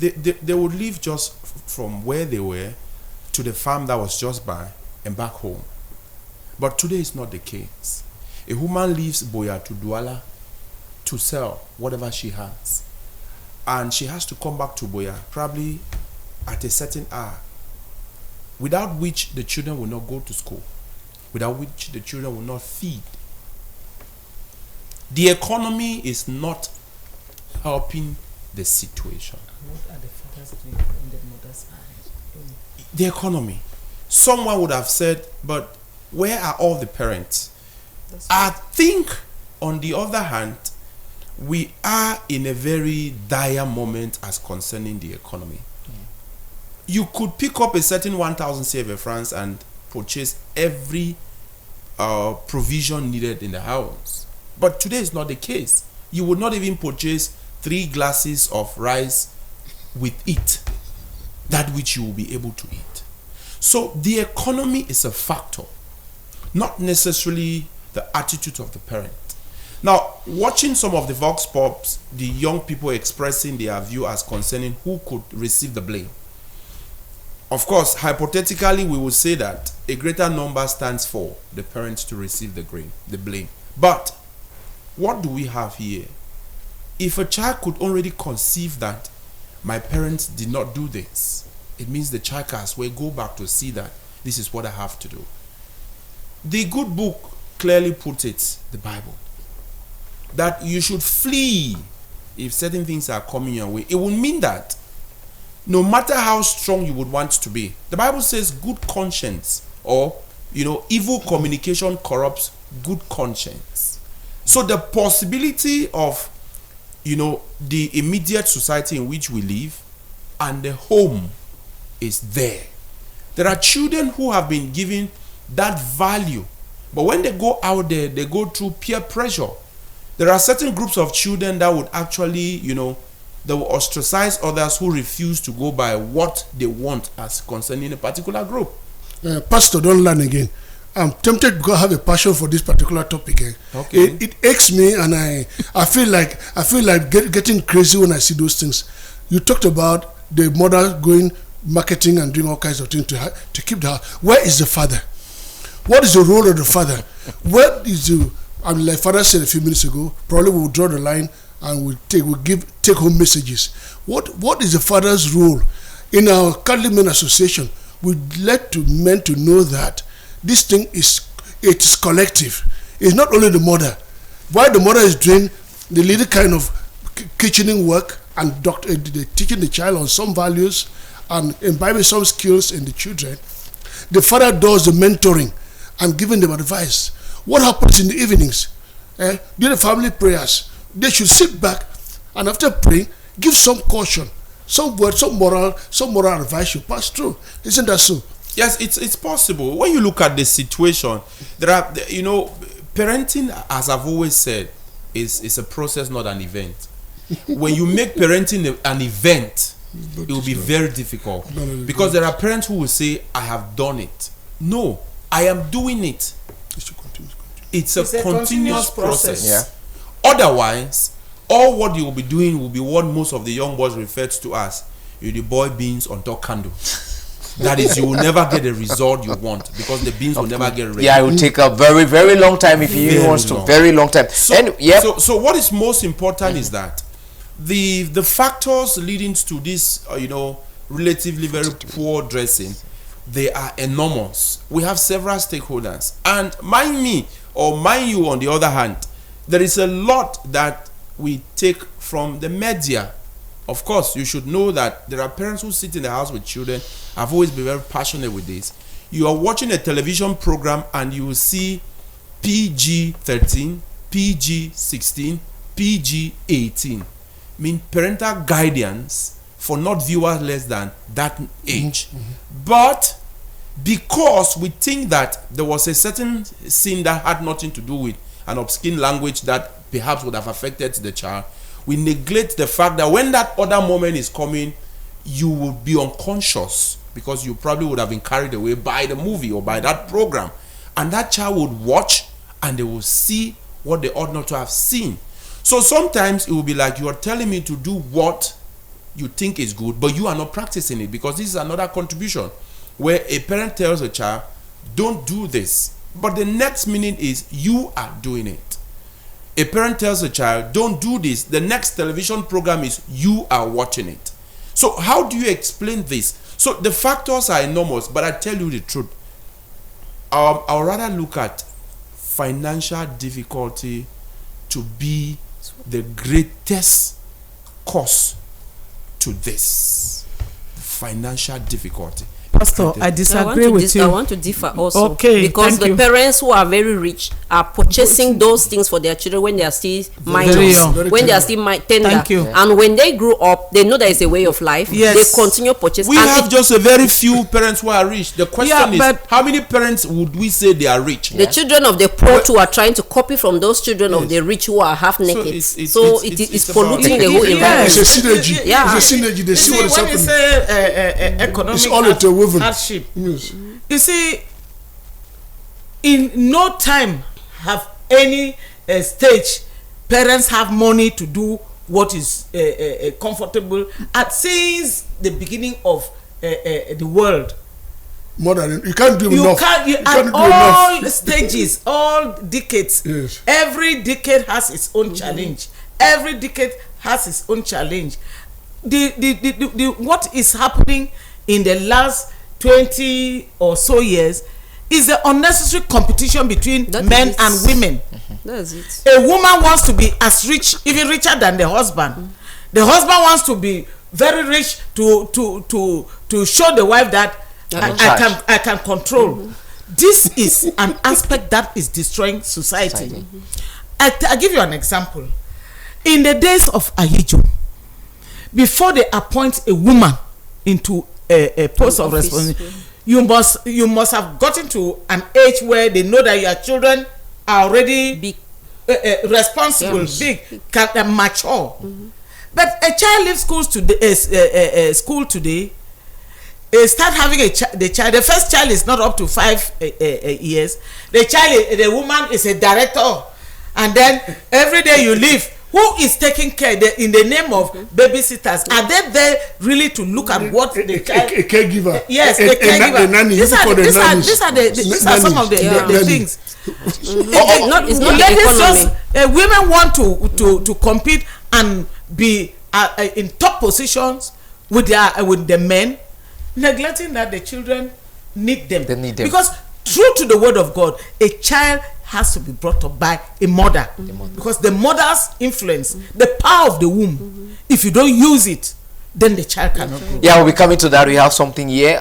would leave just from where they were to the farm that was just by and back home. But today is not the case. A woman leaves Boya to Douala to sell whatever she has, and she has to come back to Boya probably at a certain hour, without which the children will not go to school, without which the children will not feed. The economy is not helping the situation. What are the fathers doing on the mother's side? The economy. Someone would have said, but where are all the parents? I think, on the other hand, we are in a very dire moment as concerning the economy. You could pick up a certain 1,000 CFA francs and purchase every provision needed in the house. But today is not the case. You would not even purchase 3 glasses of rice with it, that which you will be able to eat. So the economy is a factor, not necessarily the attitude of the parent. Now, watching some of the vox pops, the young people expressing their view as concerning who could receive the blame. Of course, hypothetically, we would say that a greater number stands for the parents to receive the blame. But what do we have here? If a child could already conceive that my parents did not do this, it means the child can as well go back to see that this is what I have to do. The good book clearly puts it, the Bible, that you should flee if certain things are coming your way. It would mean that no matter how strong you would want to be, the Bible says good conscience, or evil communication corrupts good conscience. So the possibility of the immediate society in which we live and the home is there. There are children who have been given that value, but when they go out there, they go through peer pressure. There are certain groups of children that would actually, they will ostracize others who refuse to go by what they want as concerning a particular group. Pastor, don't learn again. I'm tempted because I have a passion for this particular topic. Okay. It aches me, and I feel like getting crazy when I see those things. You talked about the mother going marketing and doing all kinds of things to keep the house. Where is the father? What is the role of the father? Where is like Father said a few minutes ago, probably we'll draw the line and we'll take home messages. What is the father's role? In our Catholic Men Association, we'd like men to know that this thing is collective. It's not only the mother. While the mother is doing the little kind of kitchening work and teaching the child on some values and imbibing some skills in the children, the father does the mentoring and giving them advice. What happens in the evenings? During the family prayers, they should sit back and after praying, give some caution, some word, some moral advice you pass through. Isn't that so? Yes, it's possible. When you look at the situation, there are, parenting, as I've always said, is a process, not an event. When you make parenting an event, it will be very difficult. Because there are parents who will say, I have done it. No, I am doing it. It's a continuous process. Yeah. Otherwise, all what you will be doing will be what most of the young boys refer to as the boy beans on top candle. That is, you will never get the result you want because the beans will never get ready. Yeah, it will take a very, very long time if he wants to. Very long time. So what is most important is that the factors leading to this, relatively very poor dressing, they are enormous. We have several stakeholders, and mind you, on the other hand, there is a lot that we take from the media. Of course, you should know that there are parents who sit in the house with children. I've always been very passionate with this. You are watching a television program and you will see PG-13, PG-16, PG-18. Parental guidance for not viewers less than that age. But because we think that there was a certain sin that had nothing to do with an obscene language that perhaps would have affected the child, we neglect the fact that when that other moment is coming, you will be unconscious because you probably would have been carried away by the movie or by that program, and that child would watch and they will see what they ought not to have seen. So sometimes it will be like you are telling me to do what you think is good, but you are not practicing it, because this is another contribution where a parent tells a child, don't do this, but the next minute is you are doing it. A parent tells a child, don't do this, the next television program is you are watching it. So how do you explain this? So the factors are enormous, but I tell you the truth, I'll rather look at financial difficulty to be the greatest cause to this. Financial difficulty. Pastor, I disagree with you. I want to differ also. Okay, because the parents who are very rich are purchasing those things for their children when they are still minors, when they are still tender. Thank you. And when they grow up, they know there is a way of life. Yes. They continue purchasing. We have just a very few parents who are rich. The question is, how many parents would we say they are rich? The children of the poor too are trying to copy from those children of the rich who are half naked. So it's polluting the whole environment. It's a synergy. Yeah. It's a synergy. They see what is happening. When you say economic It's all interwoven. hardship, Yes. you see, in no time have any stage parents have money to do what is comfortable since the beginning of the world. More than you can't do You enough. can't. You At can't do all enough. stages, all decades. Yes. Every decade has its own challenge. Every decade has its own challenge. The what is happening in the last 20 or so years is the unnecessary competition between men and women. That's it. A woman wants to be as rich, even richer than the husband. The husband wants to be very rich to show the wife that I can control. This is an aspect that is destroying society. I give you an example. In the days of Ahijo, before they appoint a woman into a post of responsibility, you must have gotten to an age where they know that your children are already Big. Responsible, big, mature. But a child leaves school today, start having the child. The first child is not up to 5 years. The woman is a director, and then every day you leave. Who is taking care in the name of babysitters? Are they there really to look at what the child? A caregiver. Yes, a caregiver. These are some of the things. It's not the economy. Women want to compete and be in top positions with the men, neglecting that the children need them. They need them. Because true to the word of God, a child has to be brought up by a mother. Because the mother's influence, the power of the womb, if you don't use it, then the child cannot grow. Yeah, we'll be coming to that. We have something here.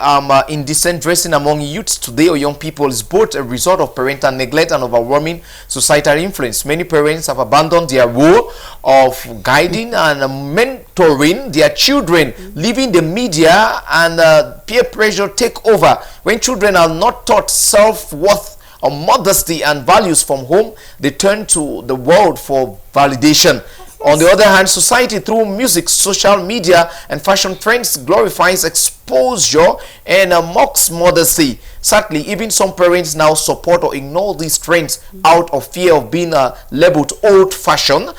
Indecent dressing among youths today or young people is both a result of parental neglect and overwhelming societal influence. Many parents have abandoned their role of guiding and mentoring their children, leaving the media and peer pressure take over. When children are not taught self-worth or modesty and values from home, they turn to the world for validation. On the other hand, society through music, social media and fashion trends glorifies exposure and mocks modesty. Sadly, even some parents now support or ignore these trends out of fear of being labeled old-fashioned.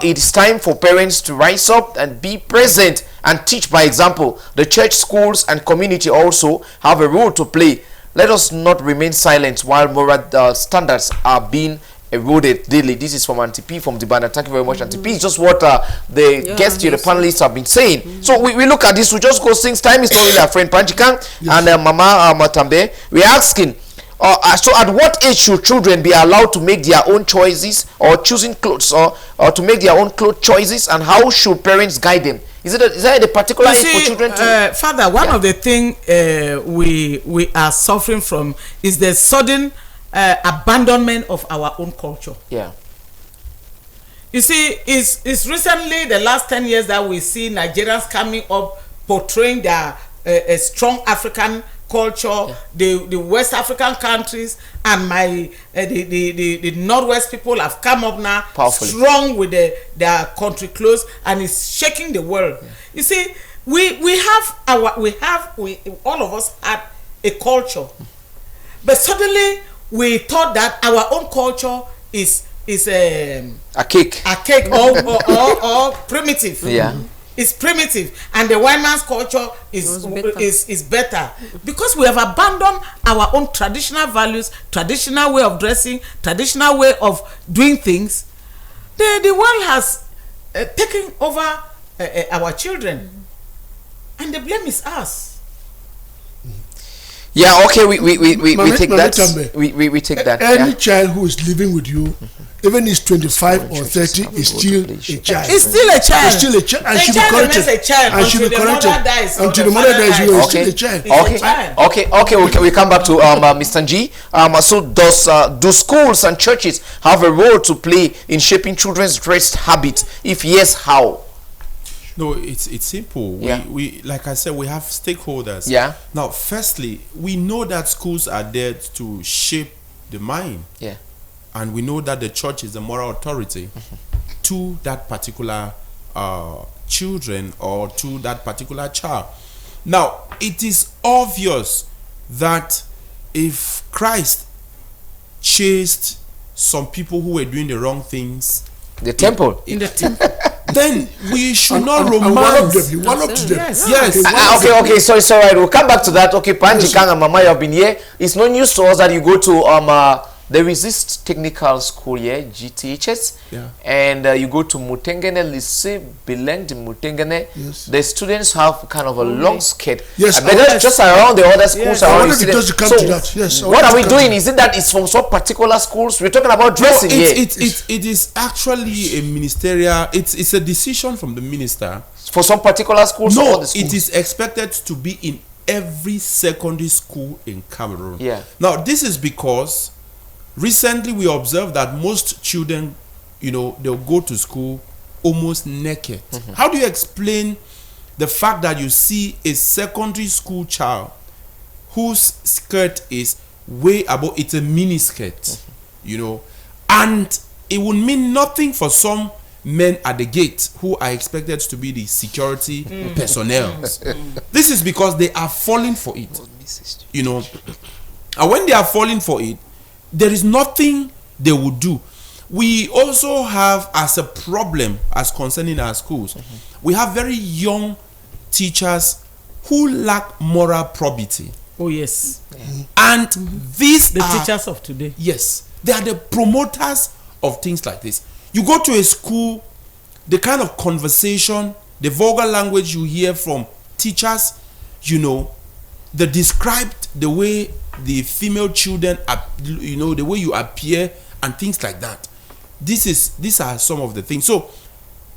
It is time for parents to rise up and be present and teach by example. The church, schools and community also have a role to play. Let us not remain silent while moral standards are being eroded daily. This is from Auntie P from the banner. Thank you very much, Auntie P. It's just what the guests here, the panelists have been saying. So we look at this. We just go since time is not really our friend Panchikan and Mama Matambe. We're asking, so at what age should children be allowed to make their own choices or choosing clothes or to make their own clothes choices, and how should parents guide them? Is there a particular age for children to? Father, one of the things we are suffering from is the sudden abandonment of our own culture. Yeah. You see, it's recently the last 10 years that we see Nigerians coming up portraying their a strong African culture, the West African countries and the Northwest people have come up now powerfully, strong with their country clothes, and it's shaking the world. You see, we all of us had a culture, but suddenly we thought that our own culture is a cake or primitive. Yeah. It's primitive, and the white man's culture is better because we have abandoned our own traditional values, traditional way of dressing, traditional way of doing things. The world has taken over our children, and the blame is us. Yeah, okay, we take that. We take that. Any child who is living with you, even is 25 or 30, is still a child. It's still a child. It's still a child, and should be corrected. A child and should be corrected until the mother dies. You are still a child. Okay. We come back to Mr. G. So do schools and churches have a role to play in shaping children's dress habits? If yes, how? No, it's simple. We like I said, we have stakeholders. Yeah. Now, firstly, we know that schools are there to shape the mind. Yeah. And we know that the church is the moral authority to that particular children or to that particular child. Now, it is obvious that if Christ chased some people who were doing the wrong things The temple. in the temple. then we should not And one of romance. them, he went up to them. Yes. Yes. Okay, sorry, right. We'll come back to that. Okay, Panji Kang and Mama, you have been here. It's no news to us that you go to there is this technical school here, GTHS, and you go to Mutengene Lycée Bilen de Mutengene. Yes. The students have kind of a long skirt. Yes, but that's just around the other schools Yes. I around wanted the to students. just come So to that. Yes. I what wanted are to we come to doing? Is it that it's from some particular schools? We're talking about dressing here. It is actually a ministerial. It's a decision from the minister. For some particular schools or all No, the schools? it is expected to be in every secondary school in Cameroon. Yeah. Now, this is because recently we observed that most children, they'll go to school almost naked. How do you explain the fact that you see a secondary school child whose skirt is way above, it's a mini skirt, and it would mean nothing for some men at the gate who are expected to be the security personnel. This is because they are falling for it, and when they are falling for it, there is nothing they would do. We also have, as a problem as concerning our schools, we have very young teachers who lack moral probity. Oh yes. And these The are teachers of today. Yes, they are the promoters of things like this. You go to a school, the kind of conversation, the vulgar language you hear from teachers, the described, the way the female children are, the way you appear and things like that. These are some of the things. So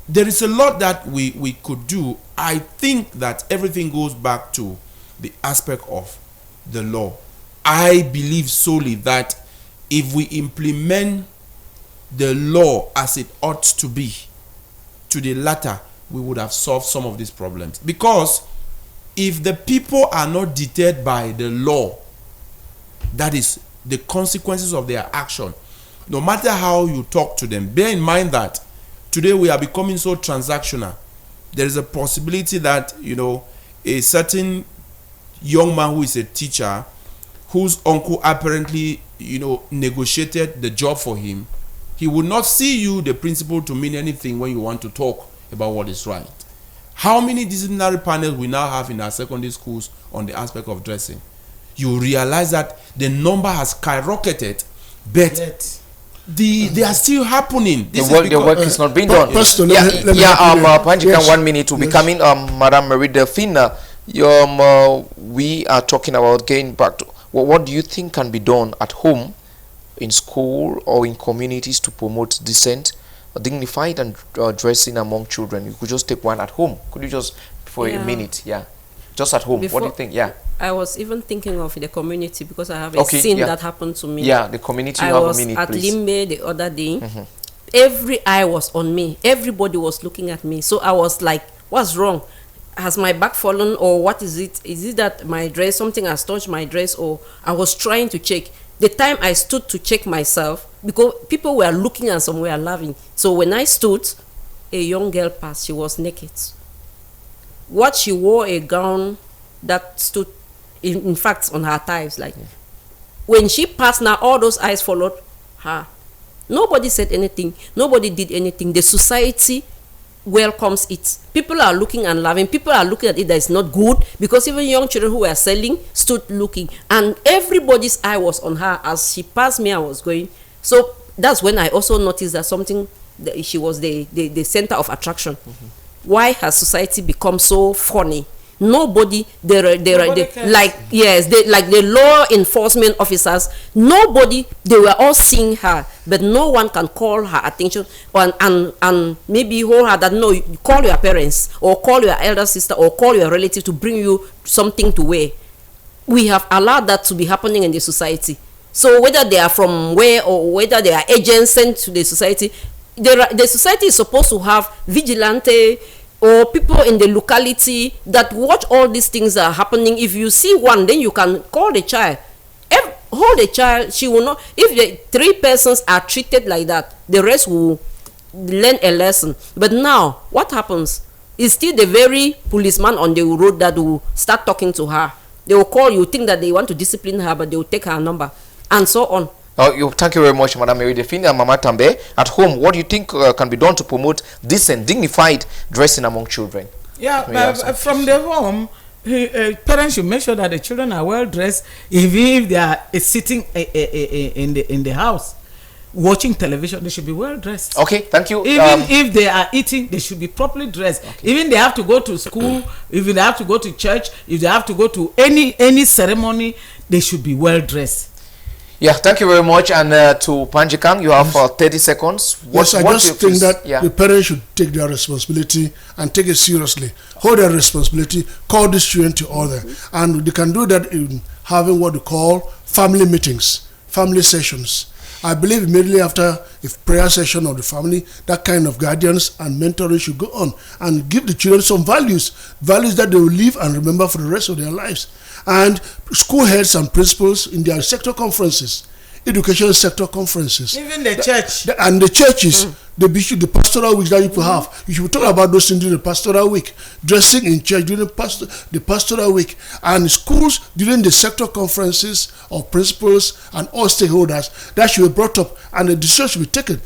there is a lot that we could do. I think that everything goes back to the aspect of the law. I believe solely that if we implement the law as it ought to be, to the latter, we would have solved some of these problems. Because if the people are not deterred by the law, that is the consequences of their action, no matter how you talk to them, bear in mind that today we are becoming so transactional. There is a possibility that, a certain young man who is a teacher, whose uncle apparently, negotiated the job for him, he would not see you, the principal, to mean anything when you want to talk about what is right. How many disciplinary panels we now have in our secondary schools on the aspect of dressing? You realize that the number has skyrocketed, but they are still happening. The work is not being done. Pastor, Panjikan, 1 minute to be coming. Madam Marie Delphine, we are talking about getting back to what do you think can be done at home, in school, or in communities to promote decent, dignified and dressing among children? You could just take one at home. Could you just for a minute, just at home? What do you think? I was even thinking of the community because I have a scene that happened to me. Yeah, the community. I was at Limbe the other day. Every eye was on me. Everybody was looking at me. So I was like, what's wrong? Has my back fallen, or what is it? Is it that my dress, something has touched my dress? Or I was trying to check. The time I stood to check myself, because people were looking and some were laughing. So when I stood, a young girl passed. She was naked. What she wore, a gown that stood, in fact, on her thighs. Like when she passed, now all those eyes followed her. Nobody said anything. Nobody did anything. The society welcomes it. People are looking and laughing. People are looking at it that it's not good, because even young children who were selling stood looking, and everybody's eye was on her. As she passed me, I was going. So that's when I also noticed that she was the center of attraction. Why has society become so funny? Nobody, like the law enforcement officers, nobody, they were all seeing her, but no one can call her attention and maybe hold her that no, you call your parents or call your elder sister or call your relative to bring you something to wear. We have allowed that to be happening in the society. So whether they are from where or whether they are agents sent to the society, the society is supposed to have vigilante or people in the locality that watch all these things that are happening. If you see one, then you can call the child. Hold the child, she will not. If the 3 persons are treated like that, the rest will learn a lesson. But now, what happens? It's still the very policeman on the road that will start talking to her. They will call you, think that they want to discipline her, but they will take her number, and so on. Thank you very much, Madam Mary Delphine and Mama Tambe. At home, what do you think can be done to promote decent, dignified dressing among children? Yeah, but from the home, parents should make sure that the children are well dressed, even if they are sitting in the house watching television. They should be well dressed. Okay, thank you. Even if they are eating, they should be properly dressed. Okay. Even they have to go to school, if they have to go to church, if they have to go to any ceremony, they should be well dressed. Yeah, thank you very much. And to Panjikang, you have 30 seconds. I just think that the parents should take their responsibility and take it seriously. Hold their responsibility, call the student to order. And they can do that in having what we call family meetings, family sessions. I believe immediately after a prayer session of the family, that kind of guidance and mentoring should go on and give the children some values that they will live and remember for the rest of their lives. And school heads and principals in their sector conferences, education sector conferences, even the church and the churches, the pastoral weeks that you have, you should talk about those things during the pastoral week, dressing in church during the pastoral week, and schools during the sector conferences of principals and all stakeholders. That should be brought up and a decision should be taken.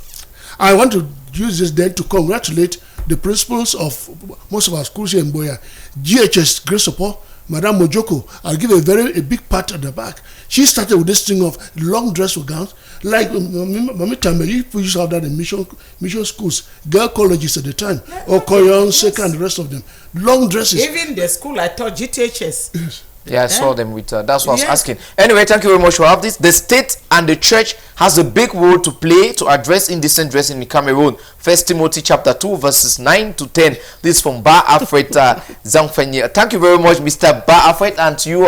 I want to use this then to congratulate the principals of most of our schools here in Boya, GHS Grace Support, Madame Mojoko. I'll give a big pat at the back. She started with this thing of long dress or gowns, like Mami Tamari used to have that in mission schools, girl colleges at the time, or Koyon, Seka, and the rest of them. Long dresses. Even the school I taught, GTHS. Yes. Yeah, I saw them with that's what I was asking. Anyway, thank you very much for have this. The state and the church has a big role to play to address indecent dressing in Cameroon. 1 Timothy chapter 2 verses 9 to 10. This is from Ba Alfred Zangfenye. Thank you very much, Mr. Ba Alfred, and to you,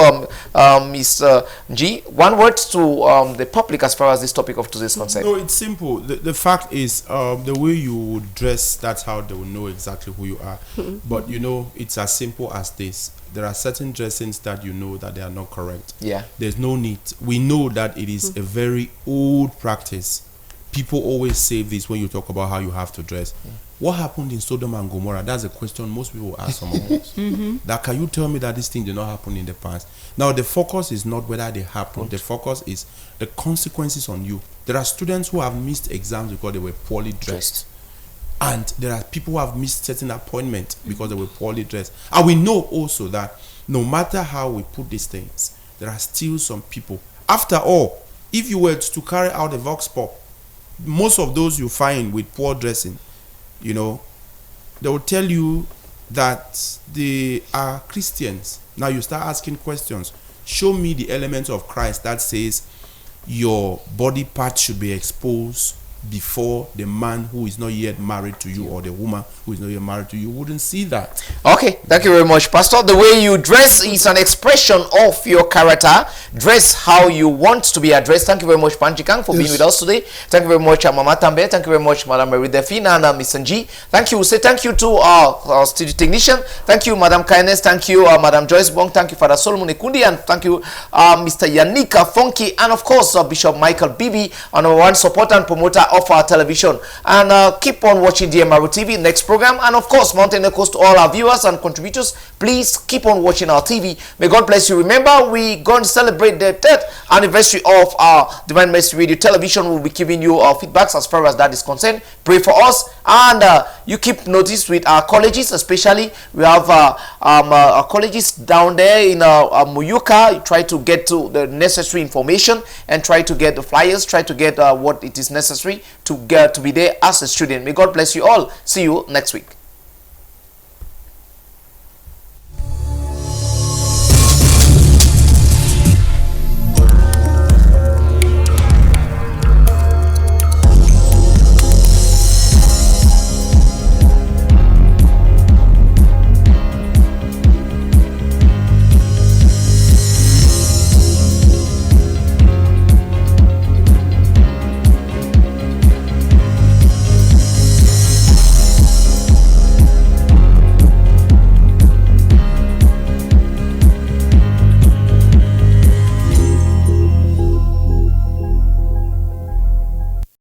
Mr. G. One word to the public as far as this topic of today's concerned. No, it's simple. The fact is, the way you dress, that's how they will know exactly who you are. But you know, it's as simple as this. There are certain dressings that you know that they are not correct. Yeah. There's no need. We know that it is a very old practice. People always say this when you talk about how you have to dress. What happened in Sodom and Gomorrah? That's a question most people ask among us. That can you tell me that this thing did not happen in the past? Now the focus is not whether they happened. The focus is the consequences on you. There are students who have missed exams because they were poorly dressed. And there are people who have missed certain appointments because they were poorly dressed. And we know also that no matter how we put these things, there are still some people. After all, if you were to carry out a vox pop, most of those you find with poor dressing, you know, they will tell you that they are Christians. Now you start asking questions. Show me the elements of Christ that says your body parts should be exposed before the man who is not yet married to you or the woman who is not yet married to you. Wouldn't see that. Okay, thank you very much, Pastor. The way you dress is an expression of your character. Dress how you want to be addressed. Thank you very much, Panjikang, for being with us today. Thank you very much, Mama Tambe. Thank you very much, Madam Mary Delphine and Mr. G. Thank you. Say thank you to our studio technician. Thank you, Madam Kindness. Thank you, Madam Joyce Bong. Thank you, Father Solomon Ekundi. And thank you, Mr. Yannicka Funky. And of course, Bishop Michael Bibi, our one supporter and promoter of our television. And keep on watching DMRO TV next program. And of course, Mountain Echoes to all our viewers and contributors, please keep on watching our TV. May God bless you. Remember, we going to celebrate the 3rd anniversary of our Divine Mercy Radio Television. We'll be giving you our feedbacks as far as that is concerned. Pray for us, and you keep notice with our colleges, especially we have our colleges down there in Muyuka. You try to get to the necessary information and try to get the flyers, try to get what it is necessary to get to be there as a student. May God bless you all. See you next week.